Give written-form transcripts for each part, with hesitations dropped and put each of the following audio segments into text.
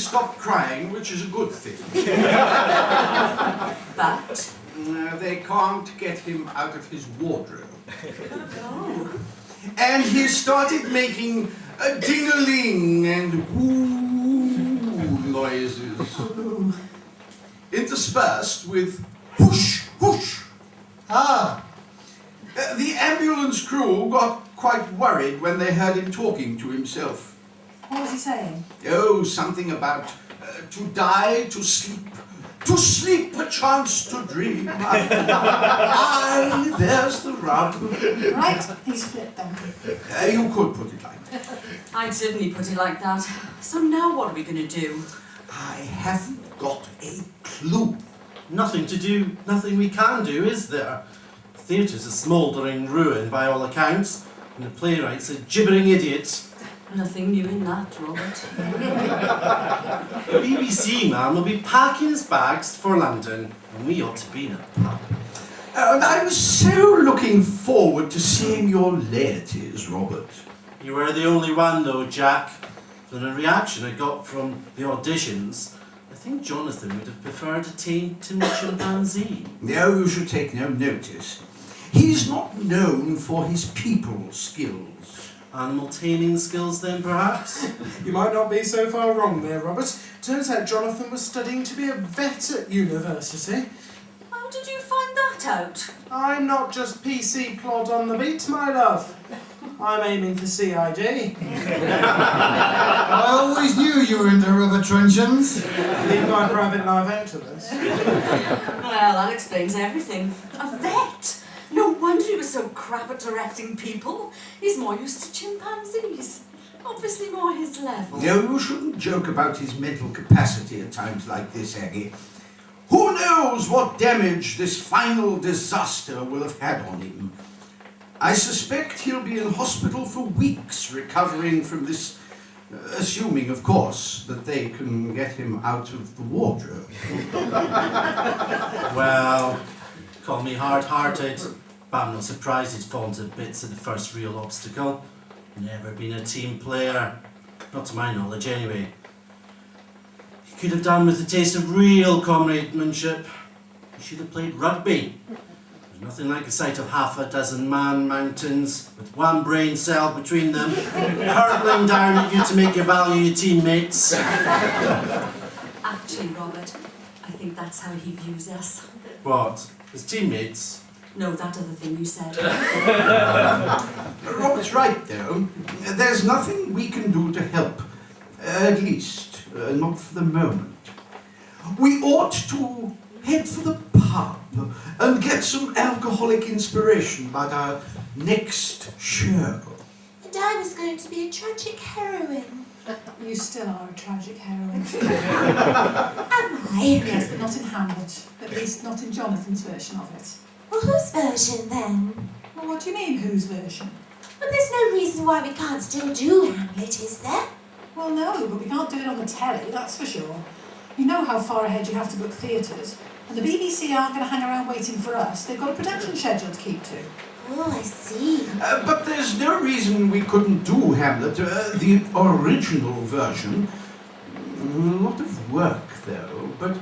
stopped crying, which is a good thing. But? They can't get him out of his wardrobe. Oh. And he started making a ding-a-ling and whoo noises, interspersed with whoosh, whoosh. The ambulance crew got quite worried when they heard him talking to himself. What was he saying? Oh, something about to die, to sleep, perchance to dream. Aye, there's the rub. Right, he's flipped then. You could put it like that. I'd certainly put it like that. So now what are we going to do? I haven't got a clue. Nothing to do, nothing we can do, is there? The theatre's a smouldering ruin by all accounts, and the playwright's a gibbering idiot. Nothing new in that, Robert. The BBC man will be packing his bags for London, and we ought to be in a pub. And I was so looking forward to seeing your laities, Robert. You were the only one though, Jack. From the reaction I got from the auditions, I think Jonathan would have preferred a tame chimpanzee. No, you should take no notice. He's not known for his people skills. Animal taming skills then, perhaps? You might not be so far wrong there, Robert. Turns out Jonathan was studying to be a vet at university. How did you find that out? I'm not just PC plod on the beat, my love. I'm aiming for CID. I always knew you were into rubber truncheons. Leave my private life out of this. Well, that explains everything. A vet! No wonder he was so crap at directing people. He's more used to chimpanzees. Obviously more his level. No, you shouldn't joke about his mental capacity at times like this, Aggie. Who knows what damage this final disaster will have had on him? I suspect he'll be in hospital for weeks recovering from this, assuming, of course, that they can get him out of the wardrobe. Well, call me hard-hearted, but I'm not surprised he's fallen to bits at the first real obstacle. Never been a team player. Not to my knowledge, anyway. He could have done with a taste of real comrademanship. He should have played rugby. There's nothing like the sight of half a dozen man-mountains with one brain cell between them, hurtling down at you to make you value your teammates. Actually, Robert, I think that's how he views us. What? His teammates? No, that other thing you said. Robert's right, though. There's nothing we can do to help. At least, not for the moment. We ought to head for the pub and get some alcoholic inspiration about our next show. And I was going to be a tragic heroine. You still are a tragic heroine. Am I? Yes, but not in Hamlet. At least not in Jonathan's version of it. Well, whose version then? Well, what do you mean, whose version? But there's no reason why we can't still do Hamlet, is there? Well, no, but we can't do it on the telly, that's for sure. You know how far ahead you have to book theatres. And the BBC aren't going to hang around waiting for us. They've got a production schedule to keep to. Oh, I see. But there's no reason we couldn't do Hamlet, the original version. A lot of work, though, but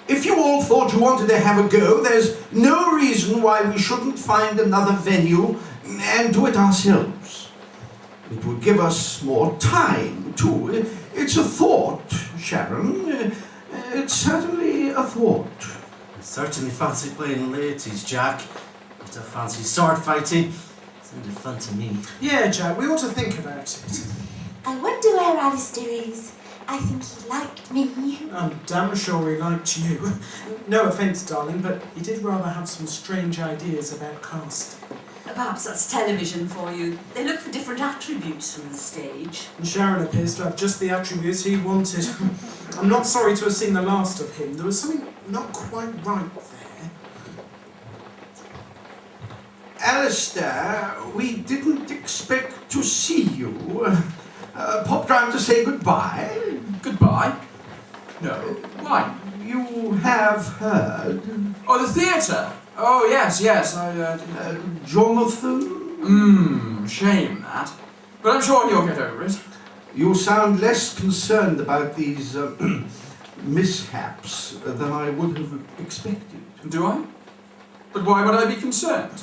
if you all thought you wanted to have a go, there's no reason why we shouldn't find another venue and do it ourselves. It would give us more time, too. It's a thought, Sharon. It's certainly a thought. I certainly fancy playing ladies, Jack. But I fancy sword fighting. Sounded fun to me. Yeah, Jack, we ought to think about it. I wonder where Alistair is. I think he liked me. I'm damn sure he liked you. No offence, darling, but he did rather have some strange ideas about casting. Perhaps that's television for you. They look for different attributes from the stage. And Sharon appears to have just the attributes he wanted. I'm not sorry to have seen the last of him. There was something not quite right there. Alistair, we didn't expect to see you. Popped round to say goodbye. Goodbye? No. Why? You have heard. Oh, the theatre! Oh, yes, I Jonathan? shame that. But I'm sure he'll get over it. You sound less concerned about these mishaps than I would have expected. Do I? But why would I be concerned?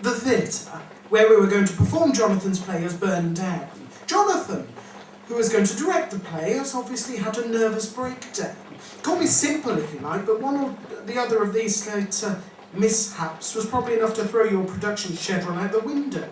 The theatre, where we were going to perform Jonathan's play, has burned down. Jonathan, who was going to direct the play, has obviously had a nervous breakdown. Call me simple if you like, but one or the other of these mishaps was probably enough to throw your production schedule out the window.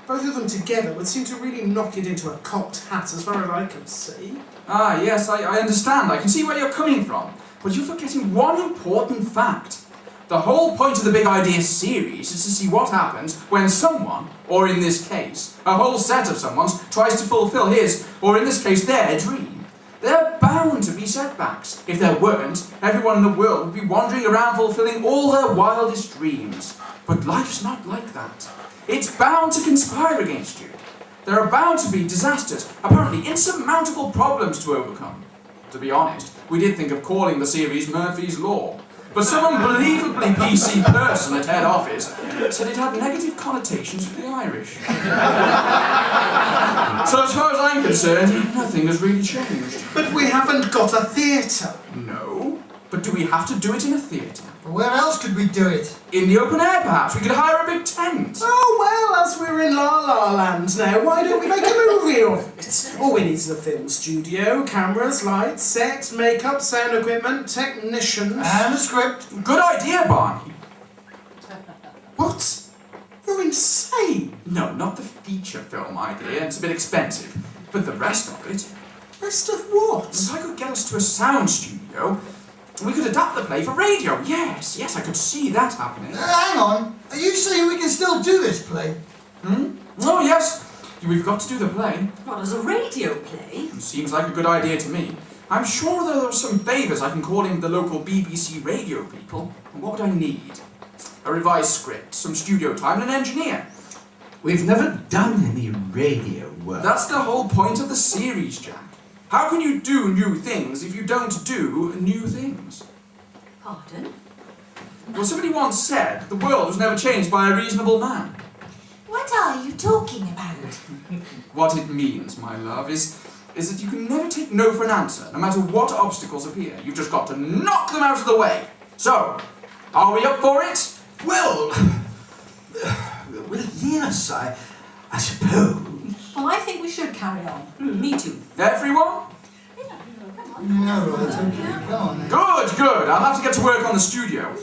Both of them together would seem to really knock it into a cocked hat as far as I can see. Ah, yes, I understand. I can see where you're coming from. But you're forgetting one important fact. The whole point of the Big Idea series is to see what happens when someone, or in this case, a whole set of someone's, tries to fulfill his, or in this case, their dream. There are bound to be setbacks. If there weren't, everyone in the world would be wandering around fulfilling all their wildest dreams. But life's not like that. It's bound to conspire against you. There are bound to be disasters, apparently insurmountable problems to overcome. To be honest, we did think of calling the series Murphy's Law. But some unbelievably PC person at head office said it had negative connotations for the Irish. So as far as I'm concerned, nothing has really changed. But we haven't got a theatre. No, but do we have to do it in a theatre? But where else could we do it? In the open air, perhaps? We could hire a big tent. Oh, well, as we're in La La Land now, why don't we make a movie of it? All we need is a film studio, cameras, lights, sets, makeup, sound equipment, technicians. And a script. Good idea, Barney. What? You're insane. No, not the feature film idea. It's a bit expensive. But the rest of it. Rest of what? If I could get us to a sound studio, we could adapt the play for radio. Yes, I could see that happening. Hang on. Are you saying we can still do this play? Oh, yes. We've got to do the play. What, as a radio play? Seems like a good idea to me. I'm sure there are some favours I can call in the local BBC radio people. And what would I need? A revised script, some studio time, and an engineer. We've never done any radio work. That's the whole point of the series, Jack. How can you do new things if you don't do new things? Pardon? Well, somebody once said the world was never changed by a reasonable man. What are you talking about? What it means, my love, is that you can never take no for an answer, no matter what obstacles appear. You've just got to knock them out of the way. So, are we up for it? Well, yes, I suppose. Well, I think we should carry on. Me too. Everyone? Yeah, right, okay, go on then. Good. I'll have to get to work on the studio.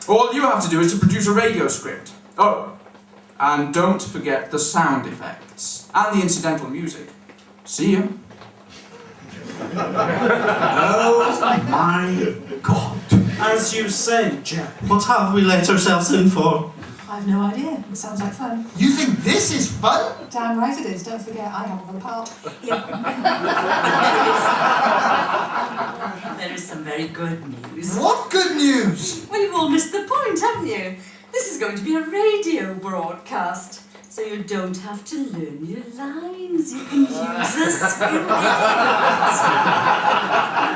All you have to do is to produce a radio script. Oh, and don't forget the sound effects and the incidental music. See you. Oh my God. As you say, Jack. What have we let ourselves in for? I've no idea. It sounds like fun. You think this is fun? Damn right it is. Don't forget, I have another part. There is some very good news. What good news? Well, you've all missed the point, haven't you? This is going to be a radio broadcast, so you don't have to learn your lines. You can use a script.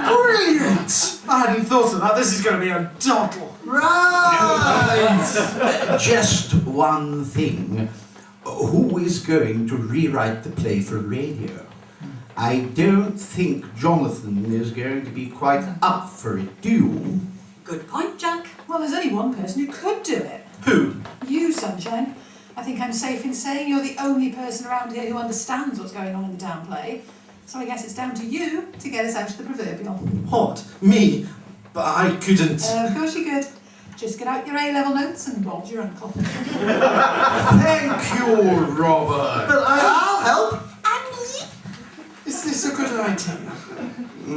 Brilliant! I hadn't thought of that. This is going to be a doddle. Right! Just one thing. Who is going to rewrite the play for radio? I don't think Jonathan is going to be quite up for it, do you? Good point, Jack. Well, there's only one person who could do it. Who? You, Sunshine. I think I'm safe in saying you're the only person around here who understands what's going on in the damn play. So I guess it's down to you to get us out of the proverbial. What? Me? But I couldn't. Of course you could. Just get out your A-level notes and Bob's your uncle. Thank you, Robert. But I'll help. And me? Is this a good idea?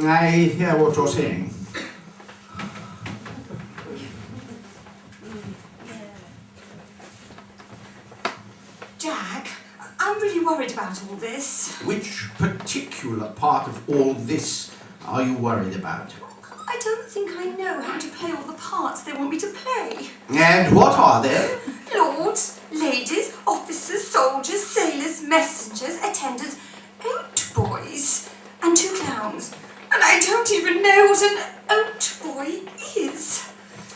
I hear what you're saying. Jack, I'm really worried about all this. Which particular part of all this are you worried about? I don't think I know how to play all the parts they want me to play. And what are they? Lords, ladies, officers, soldiers, sailors, messengers, attendants, oat boys, and 2 clowns. And I don't even know what an oat boy is.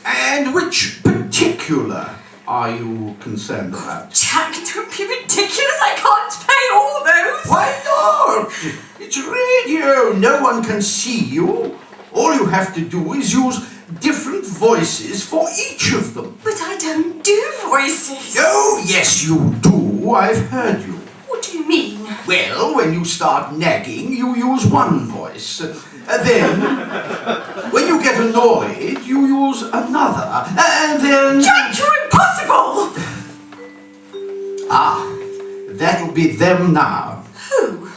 And which particular are you concerned about? Jack, don't be ridiculous. I can't play all got those. Why not? It's radio. No one can see you. All you have to do is use different voices for each of them. But I don't do voices. Oh, yes, you do. I've heard you. What do you mean? Well, when you start nagging, you use one voice. Then, when you get annoyed, you use another. And then... Jack, you're impossible! Ah, that'll be them now. Who?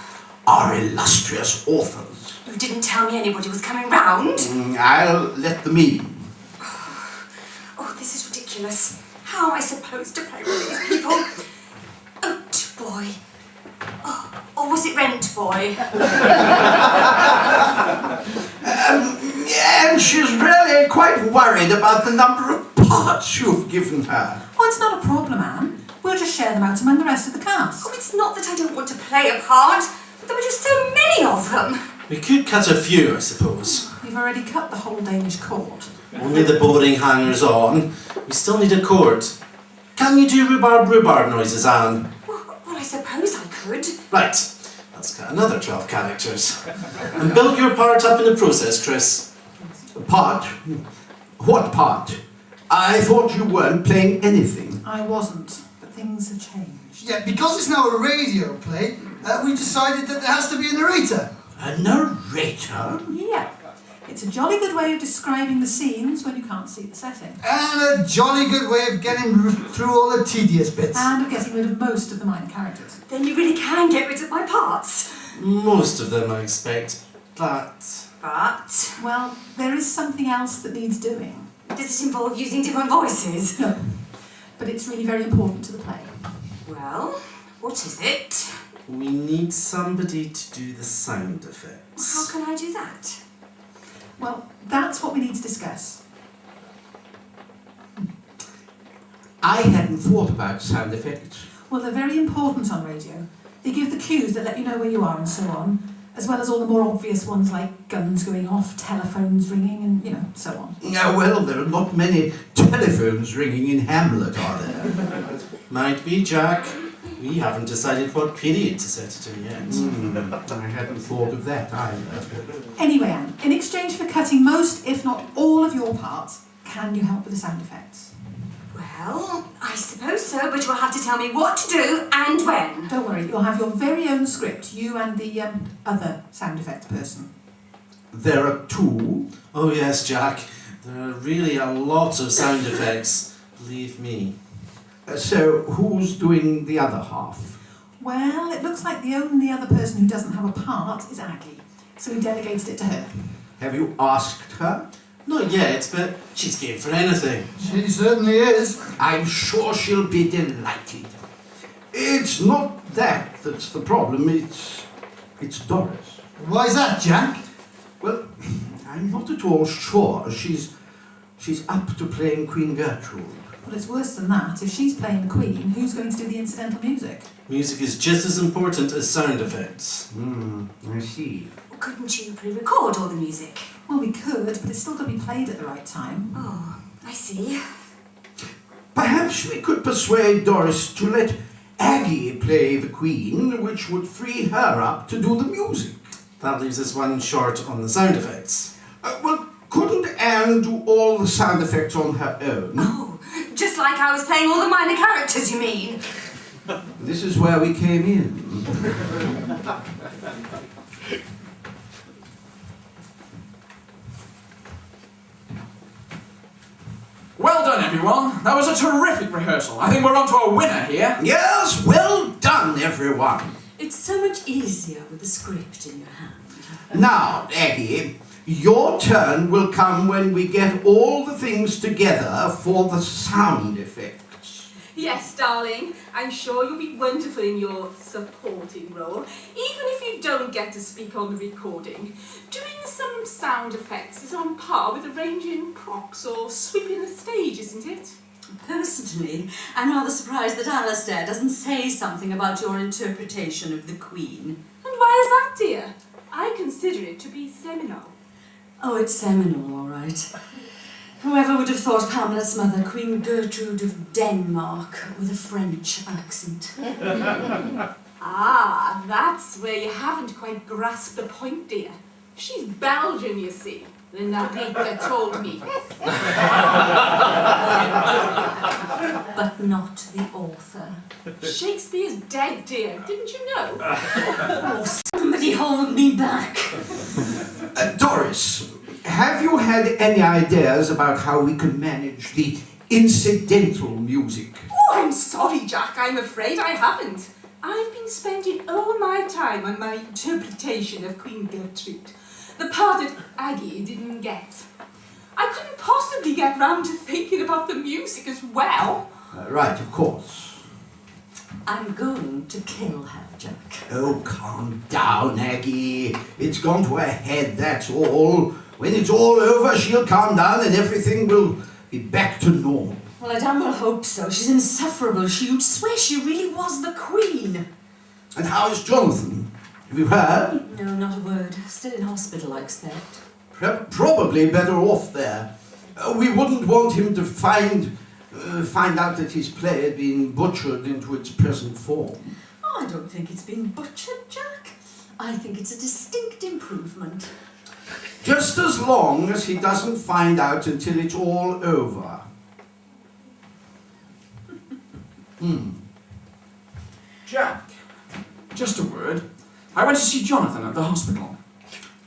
Our illustrious authors. You didn't tell me anybody was coming round. I'll let them in. Oh, this is ridiculous. How am I supposed to play with these people? Oat boy. Oh, or was it rent boy? And she's really quite worried about the number of parts you've given her. Oh, it's not a problem, Anne. We'll just share them out among the rest of the cast. Oh, it's not that I don't want to play a part, but there were just so many of them. We could cut a few, I suppose. We've already cut the whole Danish court. Only the boring hangers-on. We still need a court. Can you do rhubarb noises, Anne? Well, I suppose I could. Right. Let's cut another 12 characters. And build your part up in the process, Chris. Part? What part? I thought you weren't playing anything. I wasn't, but things have changed. Yeah, because it's now a radio play, we decided that there has to be a narrator. A narrator? Yeah. It's a jolly good way of describing the scenes when you can't see the setting. And a jolly good way of getting through all the tedious bits. And of getting rid of most of the minor characters. Then you really can get rid of my parts. Most of them, I expect. But... But Well, there is something else that needs doing. does it involve using different voices? No. But it's really very important to the play. Well, what is it? we need somebody to do the sound How effects. can I do that? Well, that's what we need to discuss. I hadn't thought about sound effects. Well, they're very important on radio. They give the cues that let you know where you are and so on, as well as all the more obvious ones like guns going off, telephones ringing, and, so on. Well, there are not many telephones ringing in Hamlet, are there? Might be, Jack. We haven't decided what period to set it in yet. I hadn't thought of that either. Anyway, Anne, in exchange for cutting most, if not all of your parts, can you help with the sound effects? Well, I suppose so, but you'll have to tell me what to do and when. Don't worry, you'll have your very own script, you and the other sound effects person. There are two. Oh yes, Jack. There are really a lot of sound effects. Believe me. So who's doing the other half? Well, it looks like the only other person who doesn't have a part is Aggie, so we delegated it to her. Have you asked her? Not yet, but she's game for anything. She certainly is. I'm sure she'll be delighted. It's not that's the problem, it's Doris. Why's that, Jack? Well, I'm not at all sure she's up to playing Queen Gertrude. Well, it's worse than that. If she's playing the Queen, who's going to do the incidental music? Music is just as important as sound effects. I see. Couldn't you pre-record all the music? Well, we could, but it's still got to be played at the right time. Oh, I see. Perhaps we could persuade Doris to let Aggie play the Queen, which would free her up to do the music. That leaves us one short on the sound effects. Well, couldn't Anne do all the sound effects on her own? Oh, just like I was playing all the minor characters, you mean? This is where we came in. Well done, everyone. That was a terrific rehearsal. I think we're on to a winner here. Yes, well done, everyone. It's so much easier with a script in your hand. Now, Aggie, your turn will come when we get all the things together for the sound effects. Yes, darling. I'm sure you'll be wonderful in your supporting role, even if you don't get to speak on the recording. Doing some sound effects is on par with arranging props or sweeping the stage, isn't it? Personally, I'm rather surprised that Alistair doesn't say something about your interpretation of the Queen. And why is that, dear? I consider it to be seminal. Oh, it's seminal, all right. Whoever would have thought of Hamlet's mother, Queen Gertrude of Denmark, with a French accent? Ah, that's where you haven't quite grasped the point, dear. She's Belgian, you see. The narrator told me. But not the author. Shakespeare's dead, dear. Didn't you know? Oh, somebody hold me back. Doris, have you had any ideas about how we can manage the incidental music? Oh, I'm sorry, Jack. I'm afraid I haven't. I've been spending all my time on my interpretation of Queen Gertrude, the part that Aggie didn't get. I couldn't possibly get round to thinking about the music as well. Right, of course. I'm going to kill her, Jack. Oh, calm down, Aggie. It's gone to her head, that's all. When it's all over, she'll calm down and everything will be back to normal. Well, I damn well hope so. She's insufferable. You'd swear she really was the Queen. And how is Jonathan? Have you heard? No, not a word. Still in hospital, I expect. Probably better off there. We wouldn't want him to find out that his play had been butchered into its present form. Oh, I don't think it's been butchered, Jack. I think it's a distinct improvement. Just as long as he doesn't find out until it's all over. Jack, just a word. I went to see Jonathan at the hospital.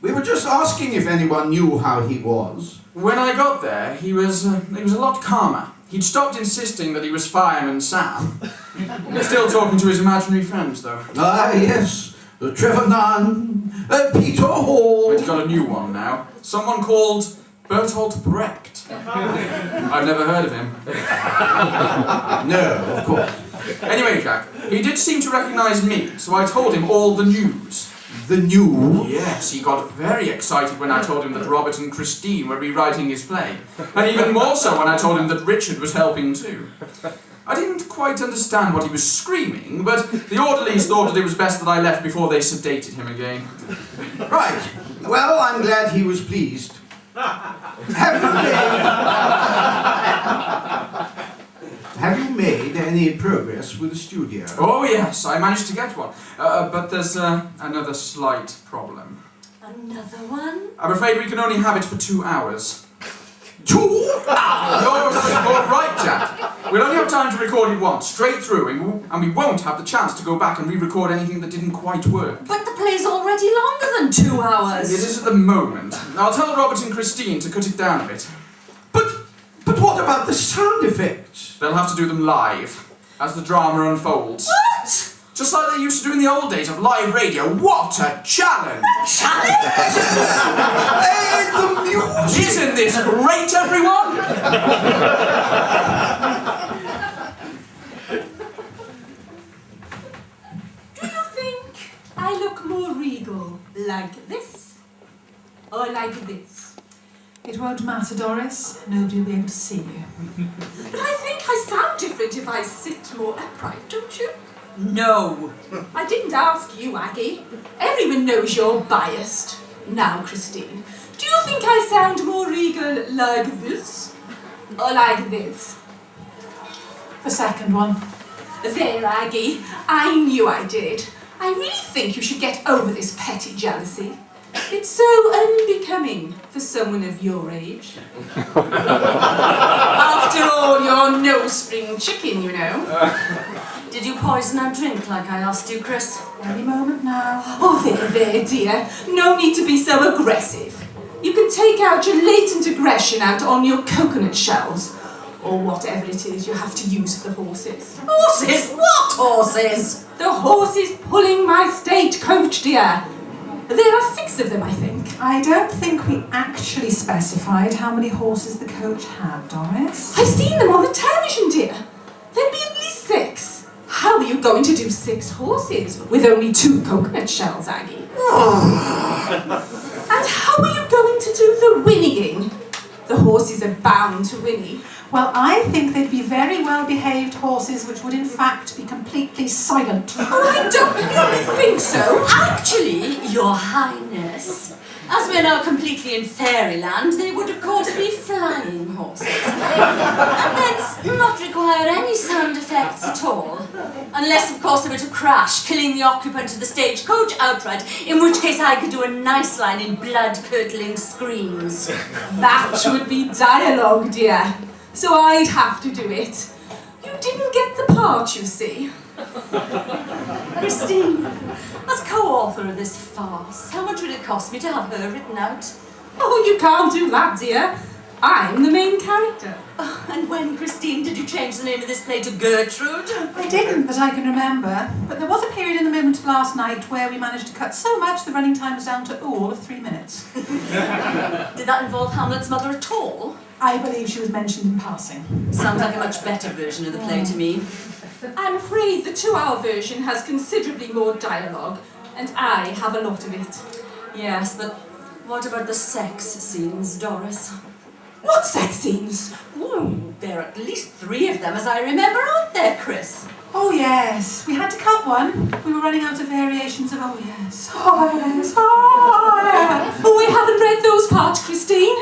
We were just asking if anyone knew how he was. When I got there, he was a lot calmer. He'd stopped insisting that he was Fireman Sam. Still talking to his imaginary friends, though. Ah, yes. Trevor Nunn, Peter Hall. But he got a new one now. Someone called Bertolt Brecht. I've never heard of him. No, of course. Anyway, Jack, he did seem to recognise me, so I told him all the news. The news? Yes, he got very excited when I told him that Robert and Christine were rewriting his play. And even more so when I told him that Richard was helping too. I didn't quite understand what he was screaming, but the orderlies thought that it was best that I left before they sedated him again. Right. Well, I'm glad he was pleased. Have you made any progress with the studio? Oh yes, I managed to get one. But there's another slight problem. Another one? I'm afraid we can only have it for 2 hours. 2 hours? You're right, Jack. We'll only have time to record it once, straight through, and we won't have the chance to go back and re-record anything that didn't quite work. But the play's already longer than 2 hours. It is at the moment. I'll tell Robert and Christine to cut it down a bit. But what about the sound effects? They'll have to do them live, as the drama unfolds. What? Just like they used to do in the old days of live radio. What a challenge! Hey, the music! Isn't this great, everyone? Do you think I look more regal like this or like this? It won't matter, Doris. Nobody will be able to see you. But I think I sound different if I sit more upright, don't you? No. I didn't ask you, Aggie. Everyone knows you're biased. Now, Christine, do you think I sound more regal like this or like this? The second one. There, Aggie. I knew I did. I really think you should get over this petty jealousy. It's so unbecoming for someone of your age. After all, you're no spring chicken, you know. Did you poison our drink like I asked you, Chris? Any moment now. Oh, there, dear. No need to be so aggressive. You can take out your latent aggression out on your coconut shells, or whatever it is you have to use for the horses. Horses? What horses? The horses pulling my stagecoach, dear. There are 6 of them, I think. I don't think we actually specified how many horses the coach had, Doris. I've seen them on the television, dear. There'd be at least 6. How are you going to do 6 horses with only 2 coconut shells, Aggie? And how are you going to do the whinnying? The horses are bound to whinny. Well, I think they'd be very well-behaved horses which would in fact be completely silent. Oh, I don't really think so. Actually, Your Highness, as we're now completely in fairyland, they would of course be flying horses. And thence not require require any sound effects at all. Unless, of course, there were to crash, killing the occupant of the stagecoach outright, in which case I could do a nice line in blood-curdling screams. That would be dialogue, dear. So I'd have to do it. You didn't get the part, you see. Christine, as co-author of this farce, how much would it cost me to have her written out? Oh, you can't do that, dear. I'm the main character. Oh, and when, Christine, did you change the name of this play to Gertrude? I didn't, that I can remember. But there was a period in the moment of last night where we managed to cut so much the running time was down to all of 3 minutes. Did that involve Hamlet's mother at all? I believe she was mentioned in passing. Sounds like a much better version of the play to me. I'm afraid the 2-hour version has considerably more dialogue, and I have a lot of it. Yes, but what about the sex scenes, Doris? What sex scenes? Ooh, there are at least 3 of them, as I remember, aren't there, Chris? Oh yes, we had to cut one. We were running out of variations of oh yes, oh yes, oh yes. Oh, I haven't read those parts, Christine.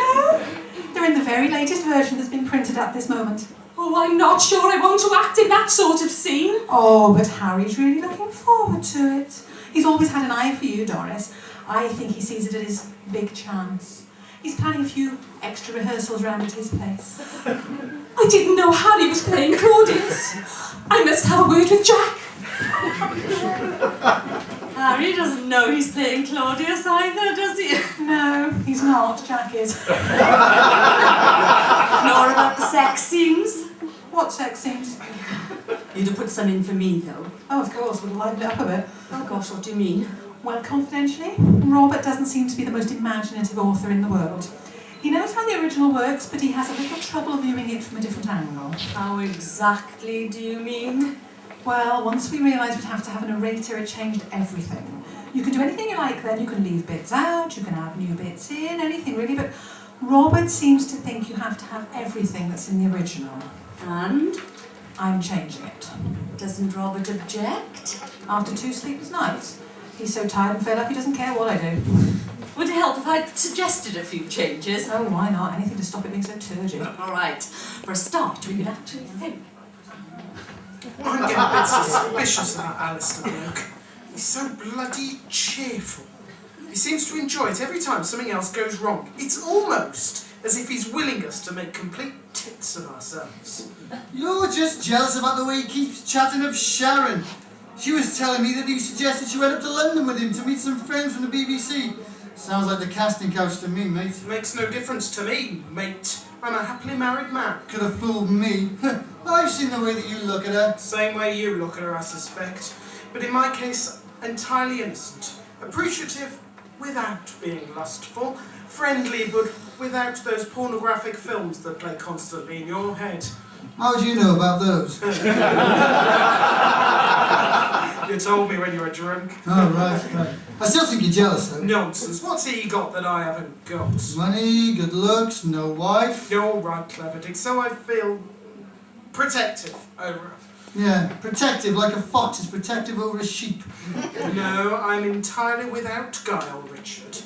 They're in the very latest version that's been printed at this moment. Oh, I'm not sure I want to act in that sort of scene. Oh, but Harry's really looking forward to it. He's always had an eye for you, Doris. I think he sees it as his big chance. He's planning a few extra rehearsals round at his place. I didn't know Harry was playing Claudius. I must have a word with Jack. Harry doesn't know he's playing Claudius either, does he? No, he's not. Jack is. Nor about the sex scenes. What sex scenes? You'd have put some in for me, though. Oh, of course, we'll liven it up a bit. Oh gosh, what do you mean? Well, confidentially, Robert doesn't seem to be the most imaginative author in the world. He knows how the original works, but he has a little trouble viewing it from a different angle. How exactly do you mean? Well, once we realised we'd have to have a narrator, it changed everything. You can do anything you like then, you can leave bits out, you can add new bits in, anything really, but Robert seems to think you have to have everything that's in the original. And? I'm changing it. Doesn't Robert object? After 2 sleepless nights, he's so tired and fed up he doesn't care what I do. Would it help if I'd suggested a few changes? Oh, why not? Anything to stop it being so turgid. All right. For a start, we could actually think. I'm getting a bit suspicious of that Alistair bloke. He's so bloody cheerful. He seems to enjoy it every time something else goes wrong. It's almost as if he's willing us to make complete tits of ourselves. You're just jealous about the way he keeps chatting of Sharon. She was telling me that he suggested she went up to London with him to meet some friends from the BBC. Sounds like the casting couch to me, mate. Makes no difference to me, mate. I'm a happily married man. Could have fooled me. I've seen the way that you look at her. Same way you look at her, I suspect. But in my case, entirely innocent. Appreciative without being lustful. Friendly but without those pornographic films that play constantly in your head. How do you know about those? You told me when you were drunk. Oh, right. I still think you're jealous, though. Nonsense. What's he got that I haven't got? Money, good looks, no wife. You're right, Clever Dick. So I feel protective over her. Yeah, protective, like a fox is protective over a sheep. No, I'm entirely without guile, Richard.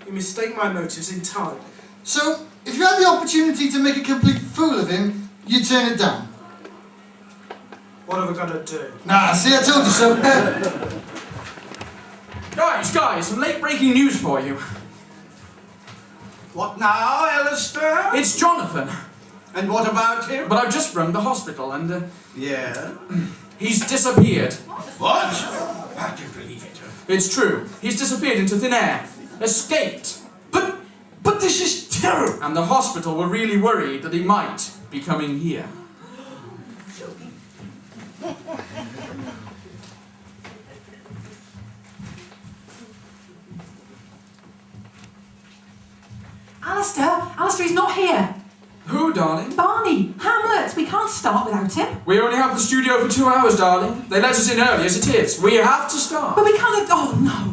You mistake my motives entirely. So, if you had the opportunity to make a complete fool of him, you'd turn it down. What have I got to do? Nah, see, I told you so. Guys, some late breaking news for you. What now, Alistair? It's Jonathan. And what about him? But I've just rung the hospital and Yeah? he's disappeared. What? I don't believe it. It's true. He's disappeared into thin air. Escaped. But this is terrible. And the hospital were really worried that he might be coming here. Alistair, he's not here. Who, darling? Barney, Hamlet, we can't start without him. We only have the studio for 2 hours, darling. They let us in early as it is. We have to start. But we can't, oh no.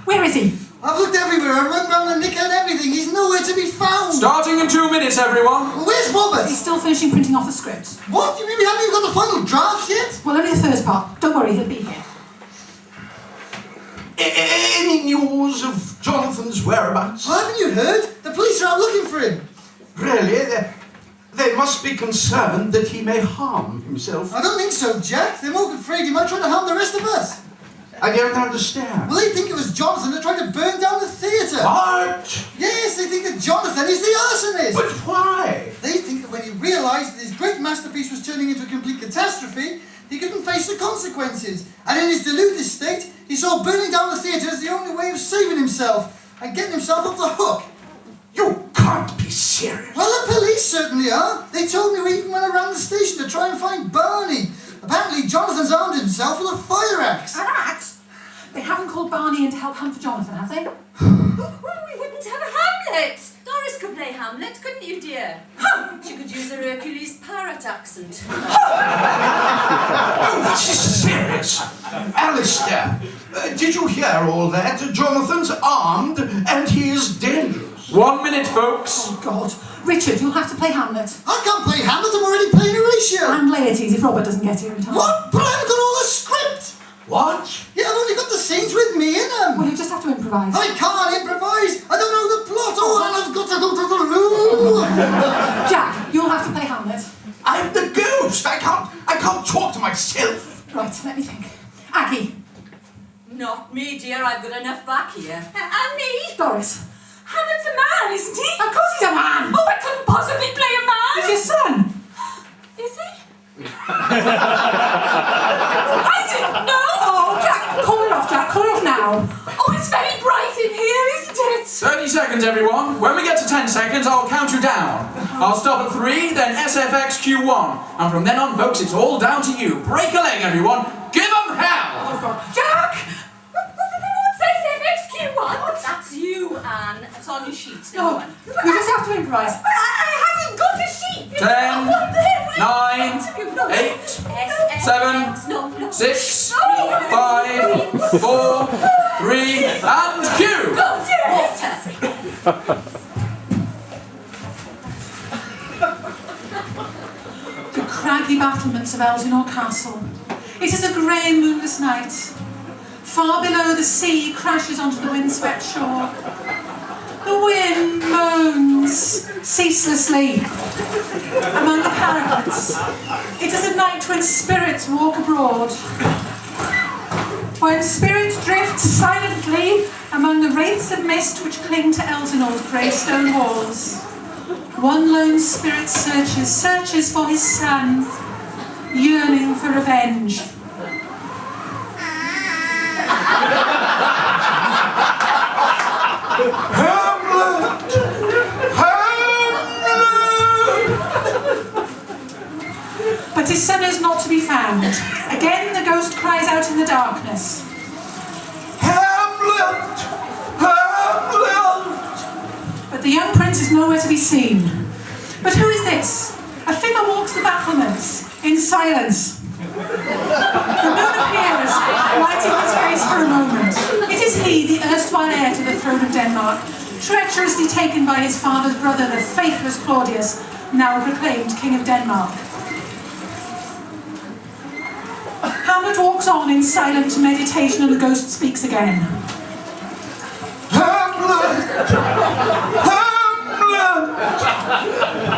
Where is he? I've looked everywhere, I've run round the nick and everything. He's nowhere to be found. Starting in 2 minutes, everyone. Where's Robert? He's still finishing printing off the script. What? You mean we haven't even got the final drafts yet? Well, only the first part. Don't worry, he'll be here. Any news of Jonathan's whereabouts? Haven't you heard? The police are out looking for him. Really? They must be concerned that he may harm himself. I don't think so, Jack. They're more afraid he might try to harm the rest of us. I don't understand. Well, they think it was Jonathan that tried to burn down the theatre. What? Yes, they think that Jonathan is the arsonist. But why? They think that when he realised that his great masterpiece was turning into a complete catastrophe, he couldn't face the consequences. And in his deluded state, he saw burning down the theatre as the only way of saving himself and getting himself off the hook. You can't be serious. Well, the police certainly are. They told me we even went around the station to try and find Barney. Apparently, Jonathan's armed himself with a fire axe. An axe? They haven't called Barney in to help hunt for Jonathan, have they? Well, we wouldn't have a Hamlet. Doris could play Hamlet, couldn't you, dear? She could use a Hercules parrot accent. Oh, this is serious. Alistair, did you hear all that? Jonathan's armed and he is dangerous. 1 minute, folks. Oh, God. Richard, you'll have to play Hamlet. I can't play Hamlet, I'm already playing Horatio. And Laertes if Robert doesn't get here in time. What? But I haven't got all the script. What? Yeah, I've only got the scenes with me in them. Well, you just have to improvise. I can't improvise. I don't know the plot. Oh, and I've got to go to the room. Jack, you'll have to play Hamlet. I'm the ghost. I can't talk to myself. Right, let me think. Aggie. Not me, dear. I've got enough back here. And me? Doris. Hamlet's a man, isn't he? Of course he's a man. Oh, I couldn't possibly play a man. He's your son. Is he? I didn't know. Oh, Jack, call it off, Jack. Call it off now. Oh, it's very bright in here, isn't it? 30 seconds, everyone. When we get to 10 seconds, I'll count you down. I'll stop at 3, then SFX Q1. And from then on, folks, it's all down to you. Break a leg, everyone. Give them hell. Jack! What's SFXQ1? That's you, Anne. It's on your sheets. No, Go on. you just have to improvise. I haven't got a sheet. 10, 9, 8, 7, 6, 5, 4, 3, and cue. Water. The craggy battlements of Elsinore Castle. It is a grey, moonless night. Far below, the sea crashes onto the windswept shore. The wind moans ceaselessly among the parapets. It is a night when spirits walk abroad. When spirits drift silently among the wraiths of mist which cling to Elsinore's grey stone walls. One lone spirit searches for his son, yearning for revenge. Hamlet! Hamlet! But his son is not to be found. Again the ghost cries out in the darkness. Hamlet! Hamlet! But the young prince is nowhere to be seen. But who is this? A figure walks the battlements in silence. The moon appears, lighting his face for a moment. It is he, the erstwhile heir to the throne of Denmark, treacherously taken by his father's brother, the faithless Claudius, now proclaimed King of Denmark. Hamlet walks on in silent meditation and the ghost speaks again. Hamlet! Hamlet!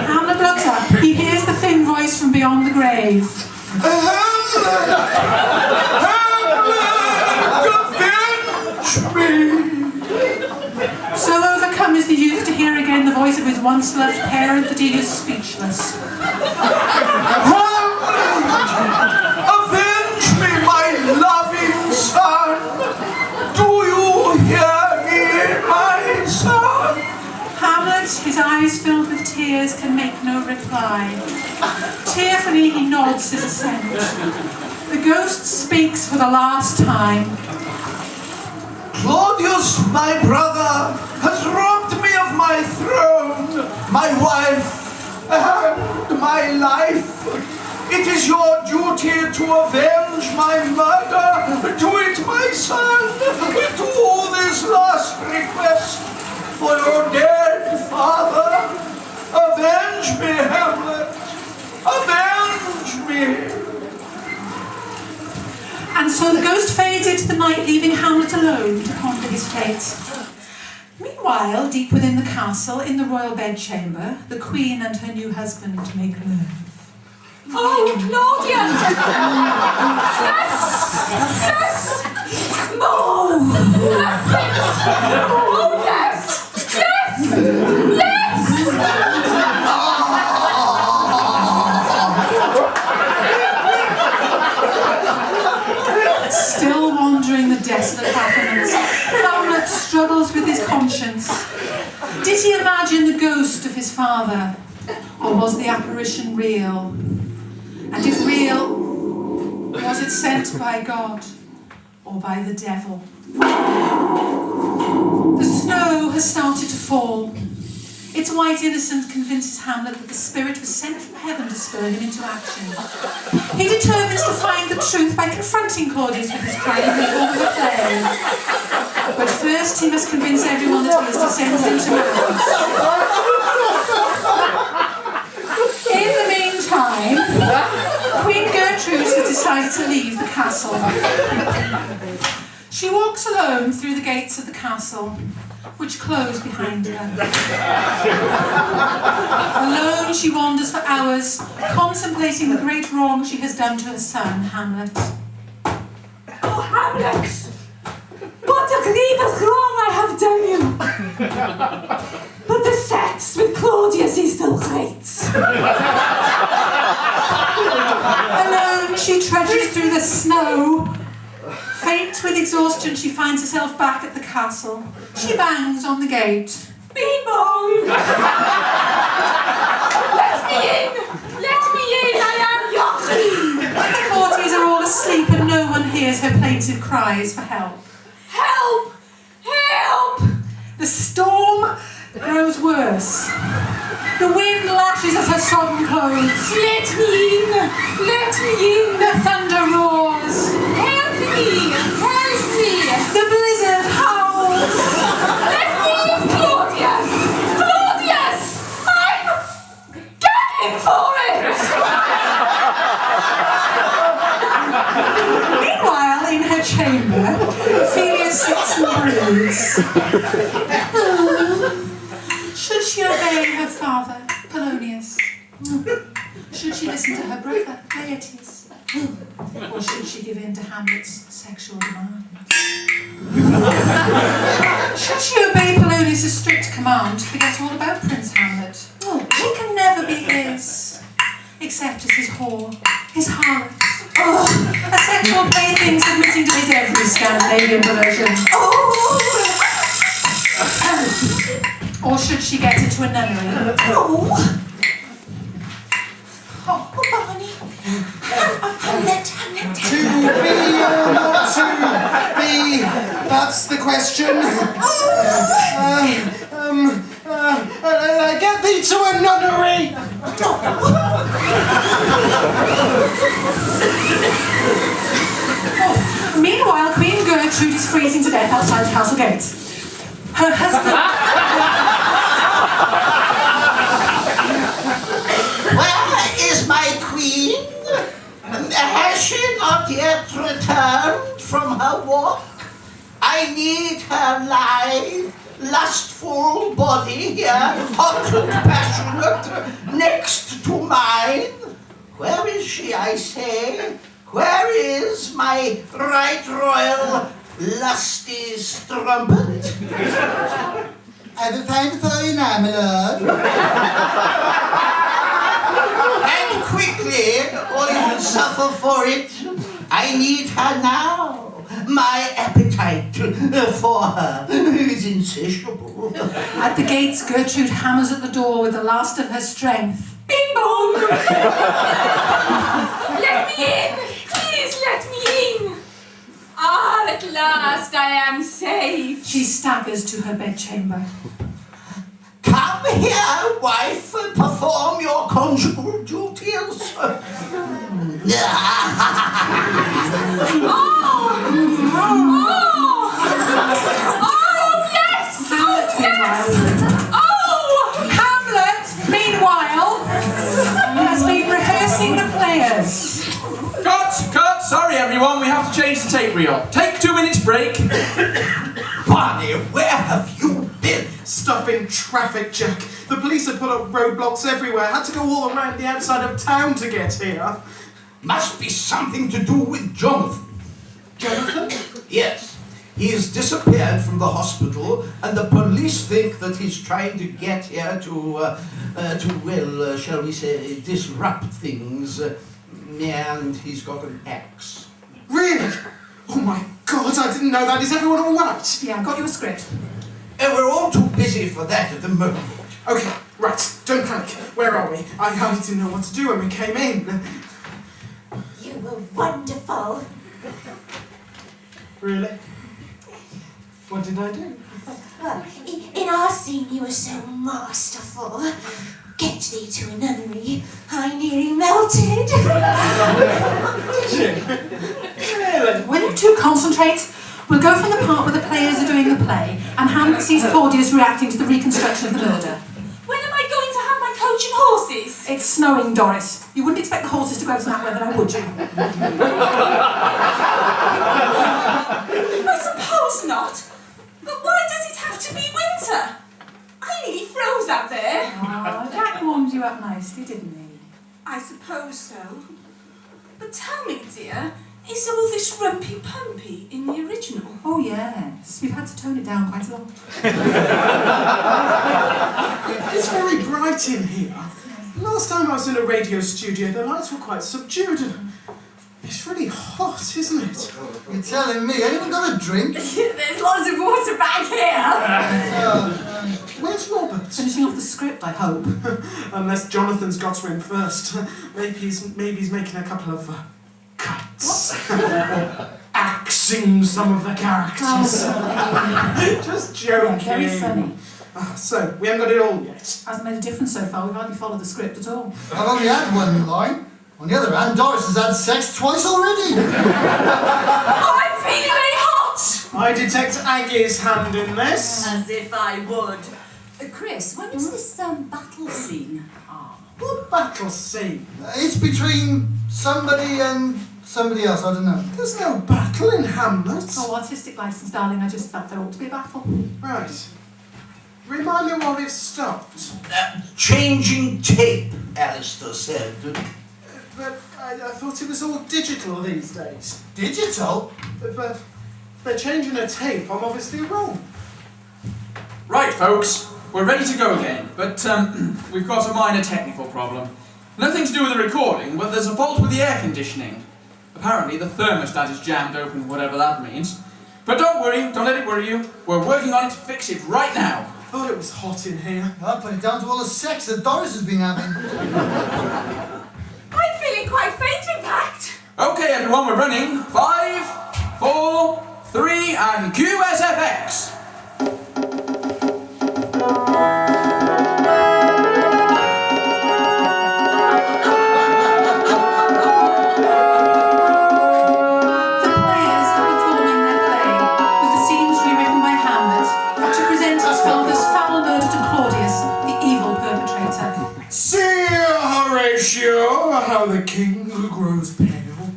Hamlet looks up. He hears the thin voice from beyond the grave. Hamlet! Hamlet! Avenge me! So overcome is the youth to hear again the voice of his once loved parent that he is speechless. Hamlet! Avenge me, my loving son! Do you hear me, my son? Hamlet, his eyes filled with tears, can make no reply. Tearfully he nods his assent. The ghost speaks for the last time. Claudius, my brother, has robbed me of my throne, my wife, and my life. It is your duty to avenge my murder. Do it, my son. Do this last request for your dead father. Avenge me, Hamlet. Avenge me. And so the ghost fades into the night, leaving Hamlet alone to ponder his fate. Meanwhile, Meanwhile, deep within the castle, in the royal bedchamber, the Queen and her new husband make love. Oh, Claudia! Yes! Yes! More! Oh, yes! Yes! Yes! Still wandering the desolate battlements, Hamlet struggles with his conscience. Did he imagine the ghost of his father, or was the apparition real? And if real, was it sent by God or by the devil? The snow has started to fall. Its white innocence convinces Hamlet that the spirit was sent from heaven to spur him into action. He determines to find the truth by confronting Claudius with his crime in the form of a play. But first he must convince everyone that he is descended to man. In the meantime, Queen Gertrude has decided to leave the castle. She walks alone through the gates of the castle, which close behind her. Alone she wanders for hours, contemplating the great wrong she has done to her son, Hamlet. Oh, Hamlet! What a grievous wrong I have done you! But the sex with Claudius is still great. Alone she trudges through the snow. Faint with exhaustion, she finds herself back at the castle. She bangs on the gate. Bing bong! Let me in! Let me in! I am your queen! The courtiers are all asleep and no one hears her plaintive cries for help. Help! Help! The storm grows worse. The wind lashes at her sodden clothes. Let me in! Let me in! The thunder roars. Help me! Help me! The blizzard howls. Let me in, Claudius! Claudius! I'm gagging for it! Meanwhile, in her chamber, Ophelia sits and broods. Should she obey her father, Polonius? Should she listen to her brother, Laertes? Or should she give in to Hamlet's sexual demands? Should she obey Polonius' strict command to forget all about Prince Hamlet? She can never be his, except as his whore, his harlot. A sexual plaything submitting to his every Scandinavian perversion. Or should she get into a nunnery? Oh, Barney. Hamlet. To be or not to be, that's the question. Get thee to a nunnery! Meanwhile, Queen Gertrude is freezing to death outside the castle gates. Her husband... Where is my queen? Has she not yet returned from her walk? I need her live, lustful body here, hot and passionate, next to mine. Where is she, I say? Where is my right royal lusty strumpet? Have you found it for you now, my lord? And quickly, or you will suffer for it. I need her now. My appetite for her is insatiable. At the gates, Gertrude hammers at the door with the last of her strength. Bing bong! Let me in! Please let me in! Ah, at last I am safe. She staggers to her bedchamber. Come here, wife, and perform your conjugal duties. Yes! Hamlet, Hamlet, meanwhile, has been rehearsing the players. Cut! Sorry everyone, we have to change the tape reel. Take 2 minutes break. Barney, where have you Bill. Stuff in traffic, Jack. The police have put up roadblocks everywhere. Had to go all around the outside of town to get here. Must be something to do with Jonathan. Jonathan? Yes. He's disappeared from the hospital, and the police think that he's trying to get here to shall we say, disrupt things. And he's got an axe. Really? Oh my God, I didn't know that. Is everyone all right? Yeah, I got you a script. We're all too busy for that at the moment. Okay, right. Don't panic. Where are we? I didn't know what to do when we came in. You were wonderful. Really? What did I do? Well, in our scene you were so masterful. Get thee to a nunnery. I nearly melted. Really? Will you two concentrate? We'll go from the part where the players are doing the play, and Hamlet sees Claudius reacting to the reconstruction of the murder. When am I going to have my coach and horses? It's snowing, Doris. You wouldn't expect the horses to go out in that weather, now would you? I suppose not. But why does it have to be winter? I nearly froze out there. Oh, Jack warmed you up nicely, didn't he? I suppose so. But tell me, dear, is all this rumpy-pumpy in the original? Oh, yes. We've had to tone it down quite a lot. It's very bright in here. Last time I was in a radio studio, the lights were quite subdued, and it's really hot, isn't it? You're telling me? Anyone got a drink? There's lots of water back here. Where's Robert? Finishing off the script, I hope. Unless Jonathan's got to him first. Maybe he's making a couple of cuts. Axing some of the characters. Just joking. Very funny. So, we haven't got it all yet. Hasn't made a difference so far. We've hardly followed the script at all. I've only had one line. On the other hand, Doris has had sex twice already. Oh, I'm feeling very hot! I detect Aggie's hand in this. As if I would. Chris, when is this battle scene? What battle scene? It's between somebody and somebody else, I don't know. There's no battle in Hamlet. Oh, artistic license, darling. I just felt there ought to be a battle. Right. Remind me why we've stopped. Changing tape, Alistair said. But I thought it was all digital these days. Digital? But they're changing a tape. I'm obviously wrong. Right, folks, we're ready to go again, but we've got a minor technical problem. Nothing to do with the recording, but there's a fault with the air conditioning. Apparently the thermostat is jammed open, whatever that means. But don't worry, don't let it worry you. We're working on it to fix it right now. I thought it was hot in here. I'll put it down to all the sex that Doris has been having. I'm feeling quite faint, in fact. Okay, everyone, we're running. 5, 4, 3, and QSFX. How the king grows pale.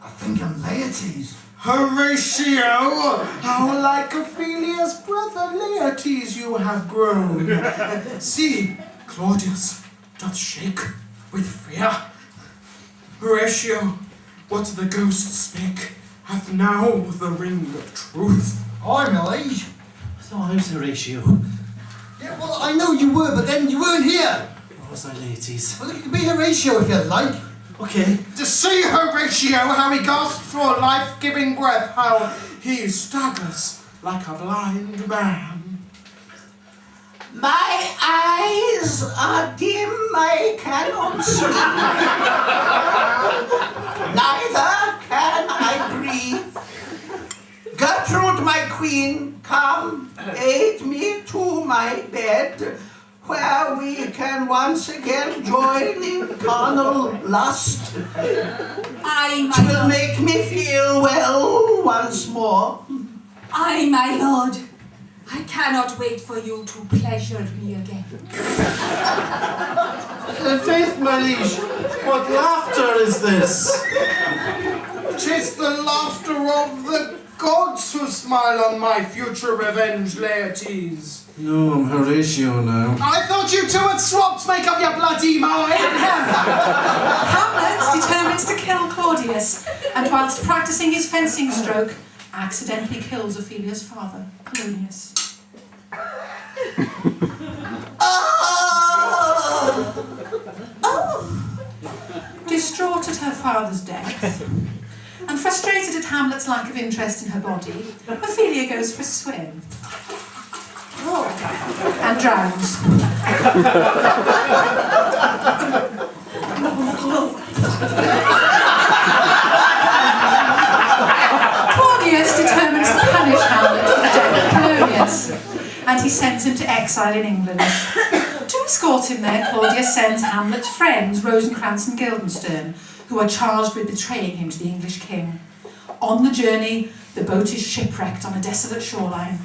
I think I'm Laertes. Horatio, how like Ophelia's brother Laertes you have grown. See, Claudius doth shake with fear. Horatio, what the ghosts speak hath now the ring of truth. I'm my liege. I thought I was Horatio. Yeah, well, I know you were, but then you weren't here. Or was I Laertes? Well, you can be Horatio if you like. Okay. To see Horatio, how he gasps for life-giving breath, how he staggers like a blind man. My eyes are dim, I cannot see. Neither can I breathe. Gertrude, my queen, come, aid me to my bed, where we can once again join in carnal lust. Aye, my It will lord. make me feel well once more. Aye, my lord. I cannot wait for you to pleasure me again. Faith, my liege, what laughter is this? 'Tis the laughter of the gods who smile on my future revenge, Laertes. No, I'm Horatio now. I thought you two had swapped to make up your bloody mind. Hamlet determines to kill Claudius, and whilst practicing his fencing stroke, accidentally kills Ophelia's father, Polonius. Distraught at her father's death, and frustrated at Hamlet's lack of interest in her body, Ophelia goes for a swim. And drowns. Claudius determines to punish Hamlet for the death of Polonius, and he sends him to exile in England. To escort him there, Claudius sends Hamlet's friends, Rosencrantz and Guildenstern, who are charged with betraying him to the English king. On the journey, the boat is shipwrecked on a desolate shoreline.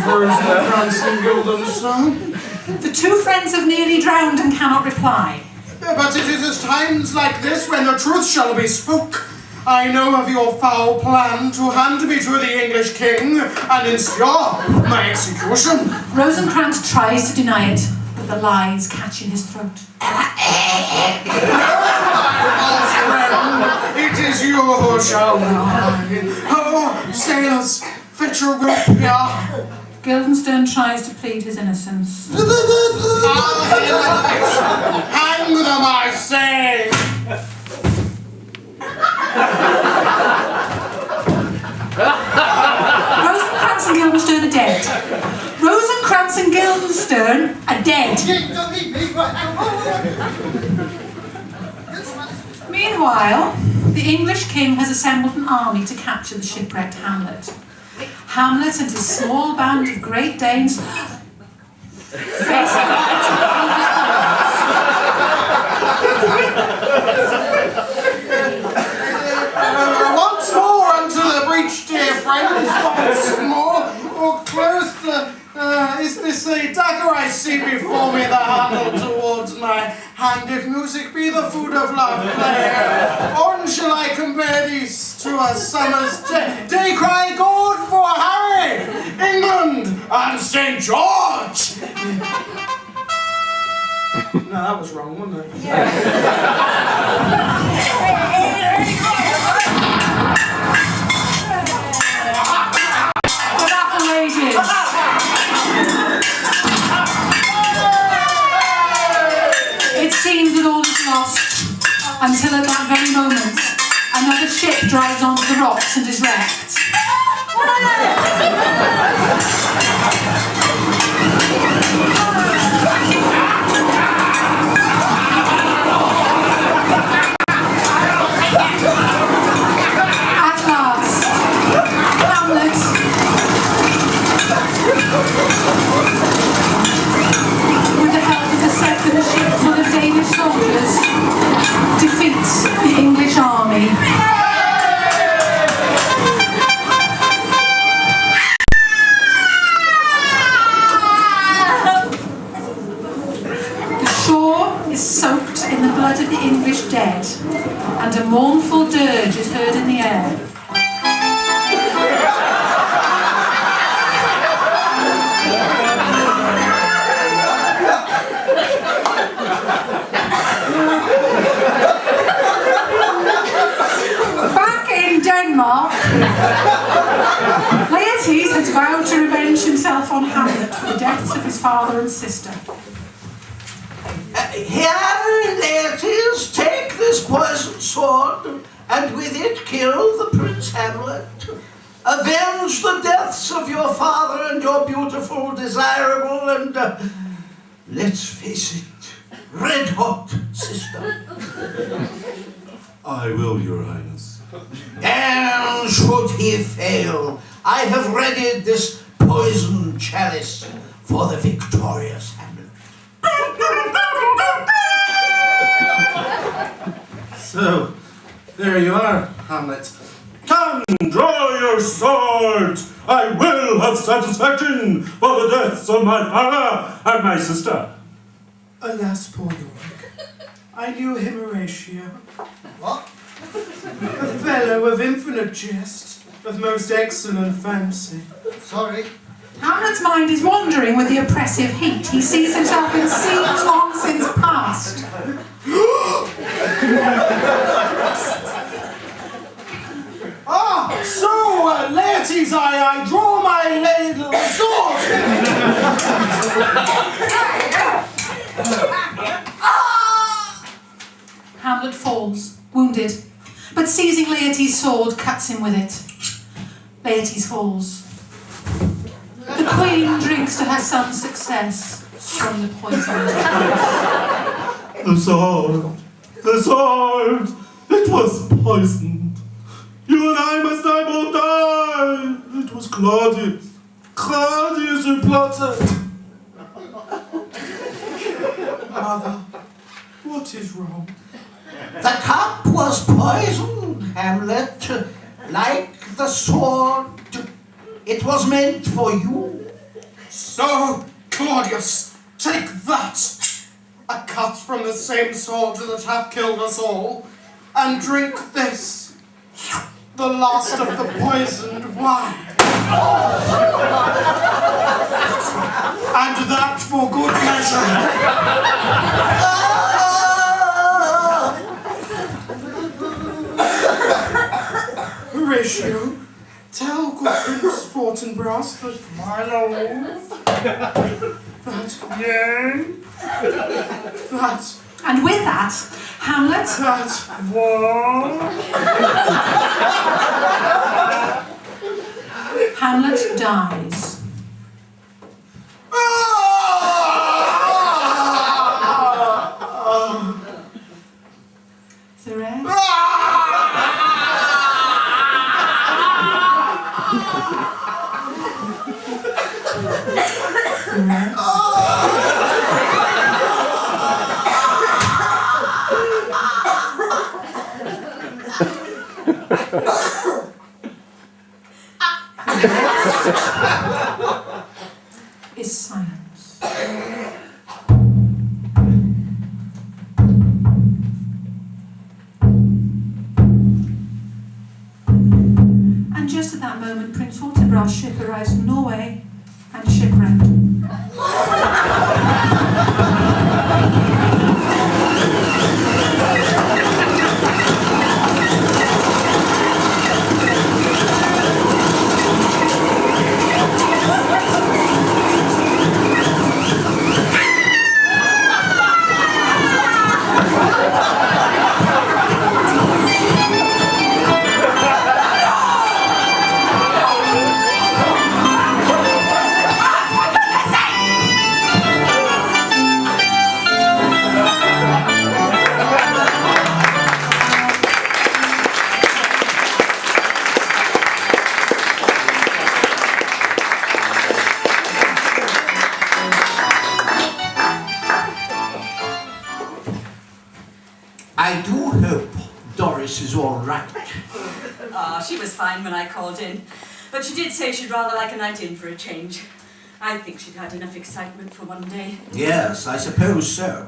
Rosencrantz and Guildenstern. The two friends have nearly drowned and cannot reply. But it is at times like this when the truth shall be spoke. I know of your foul plan to hand me to the English king and ensure my execution. Rosencrantz tries to deny it, but the lies catch in his throat. It is you who shall die. Oh, sailors, fetch your whip here. Guildenstern tries to plead his innocence. Hang them, I say! Rosencrantz and Guildenstern are dead. Rosencrantz and Guildenstern are dead. Meanwhile, the English king has assembled an army to capture the shipwrecked Hamlet. Hamlet and his small band of Great Danes face the once more unto the breach, dear friends, once more, or close the... is this a dagger I see before me, the handle towards my hand? If music be the food of love, player, on shall I compare these to a summer's day? Day cry God for Harry, England, and St. George! No, that was wrong, wasn't it? Yeah. The battle rages. It seems that all is lost, until at that very moment, another ship drives onto the rocks and is wrecked. At last, Hamlet, with the help of the second ship full of Danish soldiers, defeats the English army. The shore is soaked in the blood of the English dead, and a mournful dirge is heard in the air. Back in Denmark, Laertes had vowed to revenge himself on Hamlet for the deaths of his father and sister. Here, Laertes, take this poisoned sword, and with it kill the Prince Hamlet. Avenge the deaths of your father and your beautiful, desirable, and, let's face it, red-hot sister. I will, Your Highness. And should he fail, I have readied this poison chalice for the victorious Hamlet. So, there you are, Hamlet. Come, draw your swords! I will have satisfaction for the deaths of my father and my sister. Alas, poor Yorick. I knew him, Horatio. What? A fellow of infinite jest, of most excellent fancy. Sorry. Hamlet's mind is wandering with the oppressive heat. He sees himself in scenes long since past. Ah, so, Laertes, I draw my ladle sword! Hamlet falls, wounded, but seizing Laertes' sword, cuts him with it. Laertes falls. The queen drinks to her son's success from the poison. The sword, it was poisoned. You and I must die both die. It was Claudius who plotted. Mother, what is wrong? The cup was poisoned, Hamlet, like the sword. It was meant for you. So, Claudius, take that! A cut from the same sword that hath killed us all, and drink this, the last of the poisoned wine. And that for good measure. Horatio, tell good Prince Fortinbras that my lord, that yea, that And with that, Hamlet Hamlet dies. The rest? Is silence. And just at that moment, Prince Fortinbras' ship arrives from Norway and shipwrecked. I do hope Doris is all right. Ah, she was fine when I called in. But she did say she'd rather like a night in for a change. I think she'd had enough excitement for one day. Yes, I suppose so.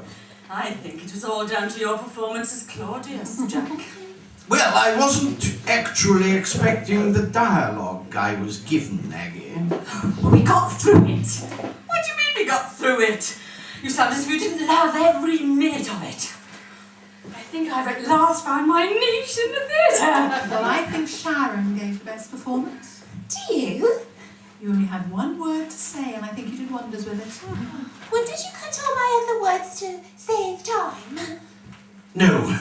I think it was all down to your performance as Claudius, Jack. Well, I wasn't actually expecting the dialogue I was given, Aggie. We got through it. What do you mean we got through it? You sound as if you didn't love every minute of it. I think I've at last found my niche in the theatre. Well, I think Sharon gave the best performance. Do you? You only had one word to say, and I think you did wonders with it. Well, did you cut all my other words to save time? No,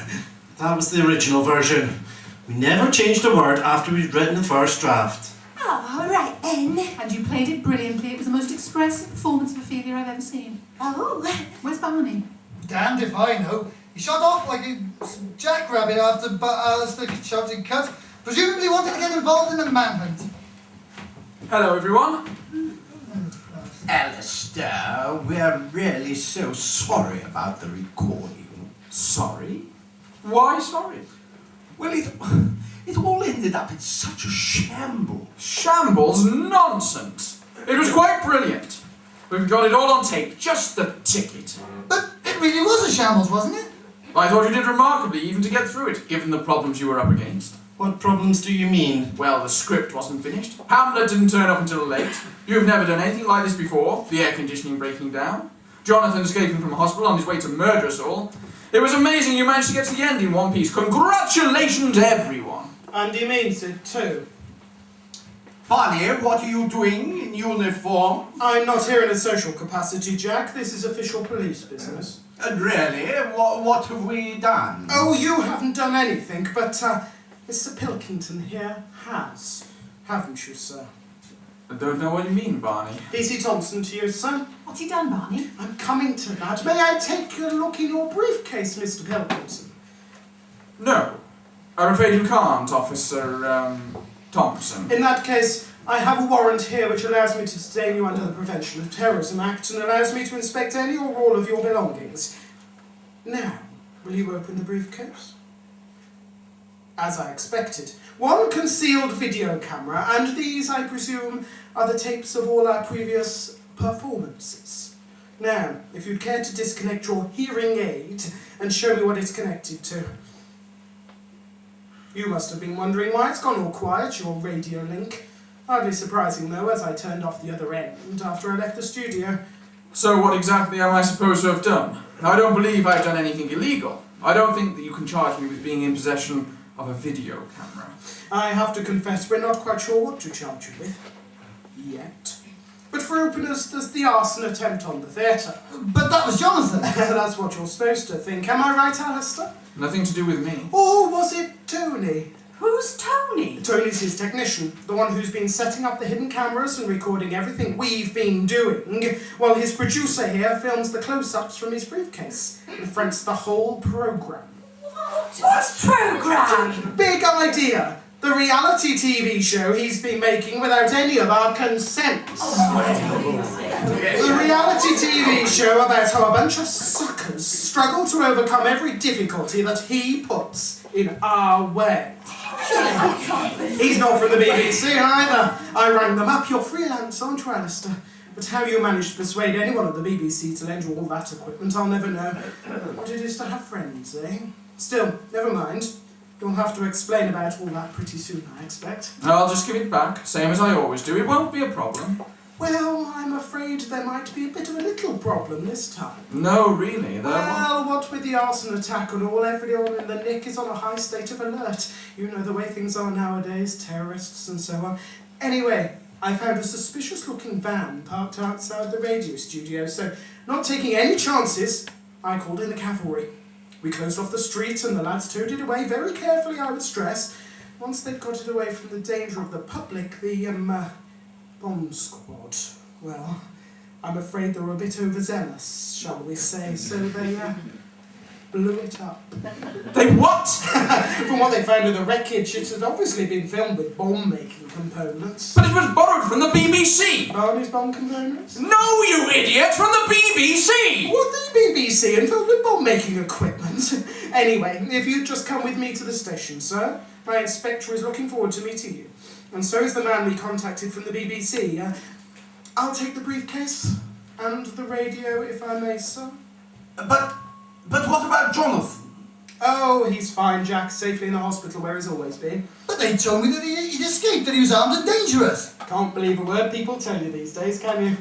that was the original version. We never changed a word after we'd written the first draft. Oh, all right then. And you played it brilliantly. It was the most expressive performance of Ophelia I've ever seen. Oh. Where's Barney? Damned if I know. He shot off like a jackrabbit after Alistair shoved and cut, presumably wanted to get involved in the manhunt. Hello, everyone. Alistair, we're really so sorry about the recording. Sorry? Why sorry? Well, it all ended up in such a shambles. Shambles? Nonsense. It was quite brilliant. We've got it all on tape, just the ticket. But it really was a shambles, wasn't it? I thought you did remarkably even to get through it, given the problems you were up against. What problems do you mean? Well, the script wasn't finished. Hamlet didn't turn up until late. You've never done anything like this before. The air conditioning breaking down. Jonathan escaping from hospital on his way to murder us all. It was amazing you managed to get to the end in one piece. Congratulations, everyone. And he means it too. Barney, what are you doing in uniform? I'm not here in a social capacity, Jack. This is official police business. And really, what have we done? Oh, you haven't done anything, but Mr. Pilkington here has. Haven't you, sir? I don't know what you mean, Barney. PC Thompson to you, sir. What's he done, Barney? I'm coming to that. May I take a look in your briefcase, Mr. Pilkington? No. I'm afraid you can't, Officer, Thompson. In that case, I have a warrant here which allows me to detain you under the Prevention of Terrorism Act and allows me to inspect any or all of your belongings. Now, will you open the briefcase? As I expected, one concealed video camera, and these, I presume, are the tapes of all our previous performances. Now, if you'd care to disconnect your hearing aid and show me what it's connected to. You must have been wondering why it's gone all quiet, your radio link. Hardly surprising, though, as I turned off the other end after I left the studio. So what exactly am I supposed to have done? I don't believe I've done anything illegal. I don't think that you can charge me with being in possession of a video camera. I have to confess we're not quite sure what to charge you with. Yet. But for openers, there's the arson attempt on the theatre. But that was Jonathan. That's what you're supposed to think. Am I right, Alistair? Nothing to do with me. Or was it Tony? Who's Tony? Tony's his technician, the one who's been setting up the hidden cameras and recording everything we've been doing, while his producer here films the close-ups from his briefcase and fronts the whole programme. What programme? Big idea! The reality TV show he's been making without any of our consent. The reality TV show about how a bunch of suckers struggle to overcome every difficulty that he puts in our way. He's not from the BBC either. I rang them up. You're freelance, aren't you, Alistair? But how you managed to persuade anyone at the BBC to lend you all that equipment, I'll never know. What it is to have friends, eh? Still, never mind. You'll have to explain about all that pretty soon, I expect. I'll just give it back, same as I always do. It won't be a problem. Well, I'm afraid there might be a bit of a little problem this time. No, really, there won't. Well, what with the arson attack and all, everyone in the nick is on a high state of alert. You know the way things are nowadays, terrorists and so on. Anyway, I found a suspicious-looking van parked outside the radio studio, so not taking any chances, I called in the cavalry. We closed off the street and the lads towed it away very carefully, I would stress. Once they'd got it away from the danger of the public, the, bomb squad, well, I'm afraid they were a bit overzealous, shall we say, so they, blew it up. They what? From what they found in the wreckage, it had obviously been filmed with bomb-making components. But it was borrowed from the BBC! Barney's bomb components? No, you idiot! From the BBC! What, the BBC, and filled with bomb-making equipment? Anyway, if you'd just come with me to the station, sir, my inspector is looking forward to meeting you. And so is the man we contacted from the BBC. I'll take the briefcase and the radio, if I may, sir. But what about Jonathan? Oh, he's fine, Jack. Safely in the hospital where he's always been. But they told me that he'd escaped, that he was armed and dangerous. Can't believe a word people tell you these days, can you?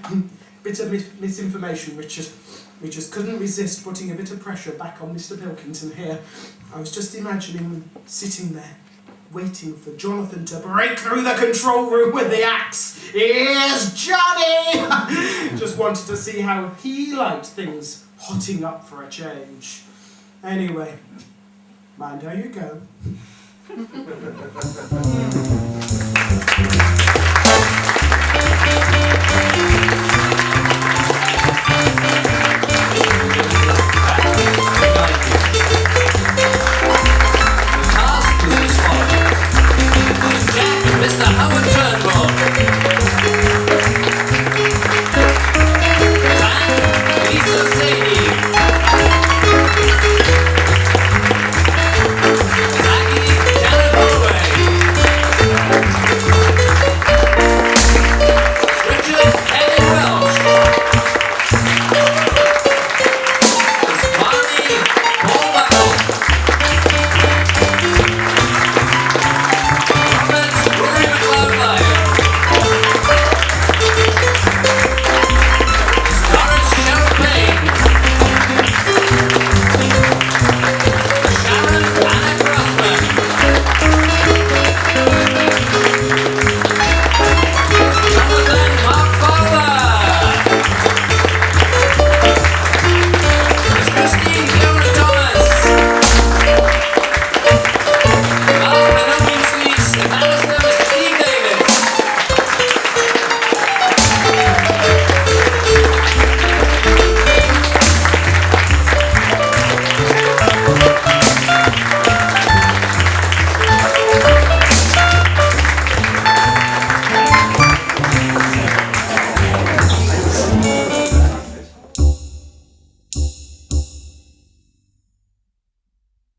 Bit of misinformation, Richard. We just couldn't resist putting a bit of pressure back on Mr. Pilkington here. I was just imagining him sitting there, waiting for Jonathan to break through the control room with the axe. Here's Johnny! Just wanted to see how he liked things hotting up for a change. Anyway, mind how you go.